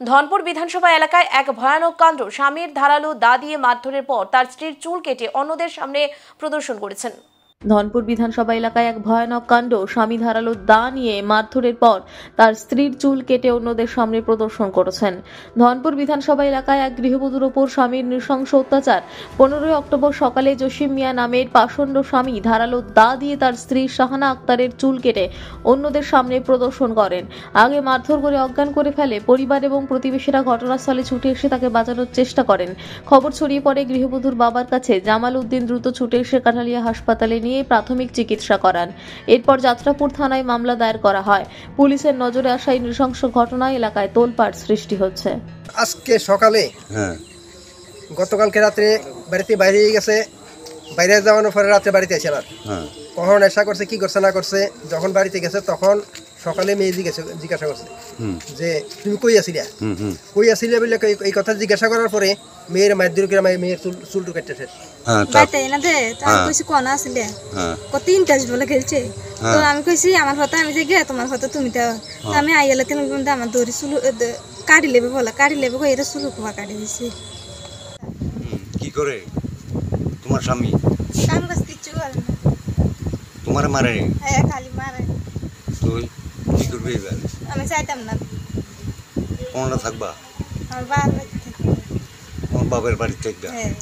ধনপুর বিধানসভা এলাকায় এক ভয়ানক কাণ্ড। স্বামীর ধারালো দা দিয়ে মারধরের পর তার স্ত্রীর চুল কেটে অন্যদের সামনে প্রদর্শন করেছেন। ধনপুর বিধানসভা এলাকায় এক ভয়ানক কাণ্ড। স্বামী ধারালো দা নিয়ে মারধরের পর তার স্ত্রীর চুল কেটে অন্যদের সামনে প্রদর্শন করেছেন। ধনপুর বিধানসভা এলাকায় এক গৃহবধূর ওপর স্বামীর নৃশংস অত্যাচার। 15 অক্টোবর সকালে জসিম মিয়া নামের পাষণ্ড স্বামী ধারালো দা দিয়ে তার স্ত্রী শাহানা আক্তারের চুল কেটে অন্যদের সামনে প্রদর্শন করেন। আগে মারধর করে অজ্ঞান করে ফেলে। পরিবার এবং প্রতিবেশীরা ঘটনাস্থলে ছুটে এসে তাকে বাঁচানোর চেষ্টা করেন। খবর ছড়িয়ে পড়ে গৃহবধূর বাবার কাছে। জামাল উদ্দিন দ্রুত ছুটে এসে কাঠালিয়া হাসপাতালে নিয়ে প্রাথমিক চিকিৎসা করান। এরপর যাত্রাপুর থানায় মামলা দায়ের করা হয়। পুলিশের নজরে আসা এই নৃশংস ঘটনায় এলাকায় তোলপাড় সৃষ্টি হচ্ছে। আজকে সকালে গতকালকে রাত্রে বাড়িতে বাইরে গেছে, বাইরে যাওয়ানোর পরে রাত্রে বাড়িতে এসে না কখন নেশা করছে কি করছে না করছে। যখন বাড়িতে গেছে তখন সকালে মেয়ে জিজ্ঞাসা করছে যে তুমি কই আসিলে বলে এই কথা জিজ্ঞাসা করার পরে মেয়ের মায়ের দূর করে মেয়ের চুলটু কেটে শেষ। বলে খেলছে তো আমি কইছি আমার কথা আমি যে গিয়ে তোমার কথা তুমি দাও। আমি আইয়ালে তিন আমার দড়ি চুল কাটি লেবে বলে কাটি লেবে এরা চুল কুয়া কাটি দিছি। কি করে তোমার স্বামী কাম কাজ কিচ্ছু করে না, তোমার মারে? হ্যাঁ খালি মারে। তুই কি করবি এবার? আমি চাইতাম না। কোনটা থাকবা? আমার বাবার বাড়ি থাকবে। আমার বাবার বাড়ি থাকবা? হ্যাঁ।